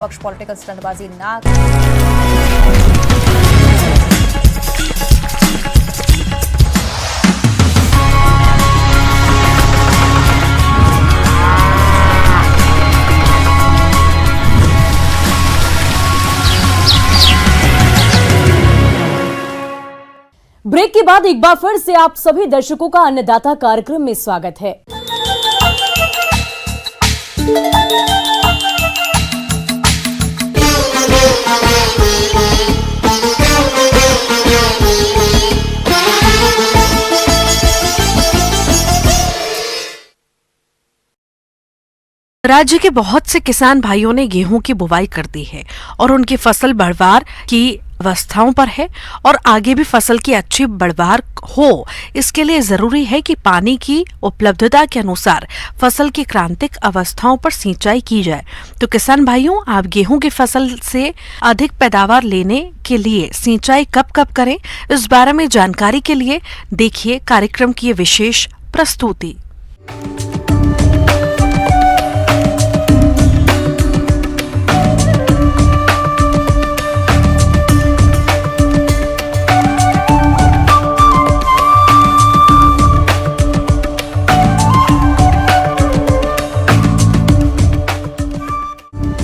पक्ष पॉलिटिकल स्टंटबाजी ना ब्रेक के बाद एक बार फिर से आप सभी दर्शकों का अन्नदाता कार्यक्रम में स्वागत है। राज्य के बहुत से किसान भाइयों ने गेहूं की बुवाई कर दी है और उनकी फसल बढ़वार की अवस्थाओं पर है और आगे भी फसल की अच्छी बढ़वार हो इसके लिए जरूरी है कि पानी की उपलब्धता के अनुसार फसल की क्रांतिक अवस्थाओं पर सिंचाई की जाए। तो किसान भाइयों, आप गेहूं की फसल से अधिक पैदावार लेने के लिए सिंचाई कब कब करें, इस बारे में जानकारी के लिए देखिए कार्यक्रम की विशेष प्रस्तुति।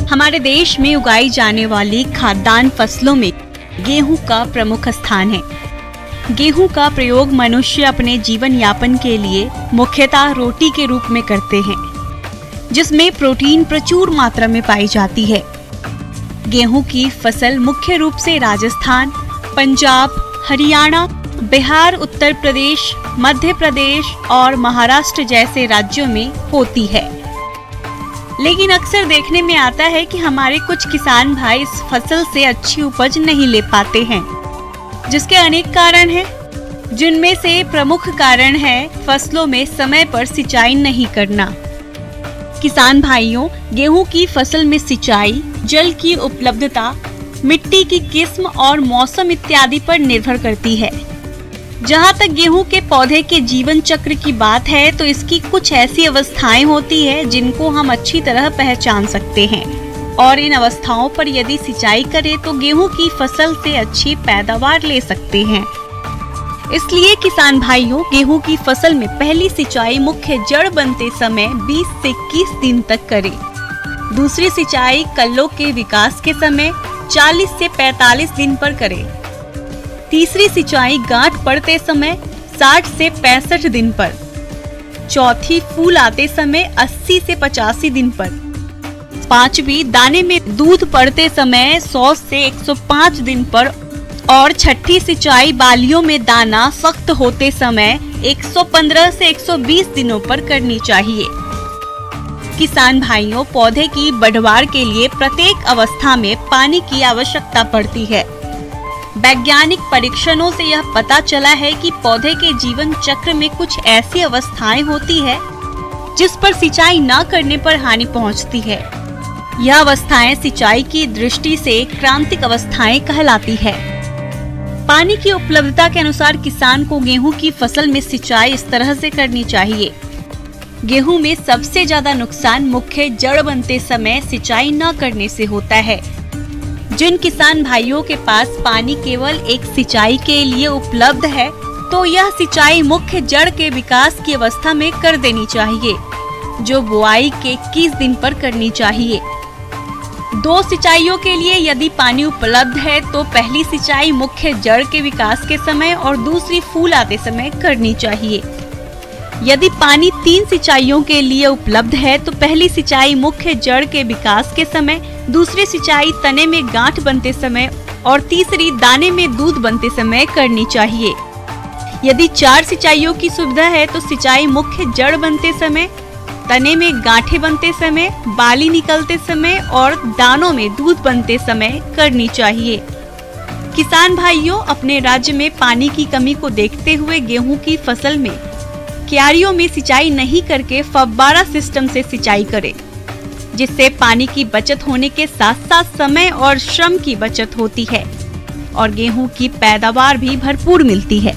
हमारे देश में उगाई जाने वाली खाद्यान्न फसलों में गेहूं का प्रमुख स्थान है। गेहूं का प्रयोग मनुष्य अपने जीवन यापन के लिए मुख्यतः रोटी के रूप में करते हैं, जिसमें प्रोटीन प्रचुर मात्रा में पाई जाती है। गेहूं की फसल मुख्य रूप से राजस्थान, पंजाब, हरियाणा, बिहार, उत्तर प्रदेश, मध्य प्रदेश और महाराष्ट्र जैसे राज्यों में होती है। लेकिन अक्सर देखने में आता है कि हमारे कुछ किसान भाई इस फसल से अच्छी उपज नहीं ले पाते हैं, जिसके अनेक कारण हैं, जिनमें से प्रमुख कारण है फसलों में समय पर सिंचाई नहीं करना। किसान भाइयों, गेहूं की फसल में सिंचाई, जल की उपलब्धता, मिट्टी की किस्म और मौसम इत्यादि पर निर्भर करती है। जहाँ तक गेहूं के पौधे के जीवन चक्र की बात है तो इसकी कुछ ऐसी अवस्थाएं होती है जिनको हम अच्छी तरह पहचान सकते हैं और इन अवस्थाओं पर यदि सिंचाई करें तो गेहूं की फसल से अच्छी पैदावार ले सकते हैं। इसलिए किसान भाइयों, गेहूं की फसल में पहली सिंचाई मुख्य जड़ बनते समय 20 से 21 दिन तक करें। दूसरी सिंचाई कल्लों के विकास के समय 40 से 45 दिन पर करें। तीसरी सिंचाई गांठ पड़ते समय 60 से 65 दिन पर। चौथी फूल आते समय 80 से 85 दिन पर। पांचवी दाने में दूध पड़ते समय 100 से 105 दिन पर और छठी सिंचाई बालियों में दाना सख्त होते समय 115 से 120 दिनों पर करनी चाहिए। किसान भाइयों, पौधे की बढ़वार के लिए प्रत्येक अवस्था में पानी की आवश्यकता पड़ती है। वैज्ञानिक परीक्षणों से यह पता चला है कि पौधे के जीवन चक्र में कुछ ऐसी अवस्थाएं होती है जिस पर सिंचाई न करने पर हानि पहुंचती है। यह अवस्थाएं सिंचाई की दृष्टि से क्रांतिक अवस्थाएं कहलाती है। पानी की उपलब्धता के अनुसार किसान को गेहूं की फसल में सिंचाई इस तरह से करनी चाहिए। गेहूं में सबसे ज्यादा नुकसान मुख्य जड़ बनते समय सिंचाई न करने से होता है। जिन किसान भाइयों के पास पानी केवल एक सिंचाई के लिए उपलब्ध है तो यह सिंचाई मुख्य जड़ के विकास की अवस्था में कर देनी चाहिए, जो बुआई के 21 दिन पर करनी चाहिए। दो सिंचाइयों के लिए यदि पानी उपलब्ध है तो पहली सिंचाई मुख्य जड़ के विकास के समय और दूसरी फूल आते समय करनी चाहिए। यदि पानी 3 सिंचाइयों के लिए उपलब्ध है तो पहली सिंचाई मुख्य जड़ के विकास के समय, दूसरी सिंचाई तने में गांठ बनते समय और तीसरी दाने में दूध बनते समय करनी चाहिए। यदि 4 सिंचाइयों की सुविधा है तो सिंचाई मुख्य जड़ बनते समय, तने में गांठें बनते समय, बाली निकलते समय और दानों में दूध बनते समय करनी चाहिए। किसान भाइयों, अपने राज्य में पानी की कमी को देखते हुए गेहूं की फसल में क्यारियों में सिंचाई नहीं करके फव्वारा सिस्टम से सिंचाई करें, जिससे पानी की बचत होने के साथ साथ समय और श्रम की बचत होती है और गेहूं की पैदावार भी भरपूर मिलती है।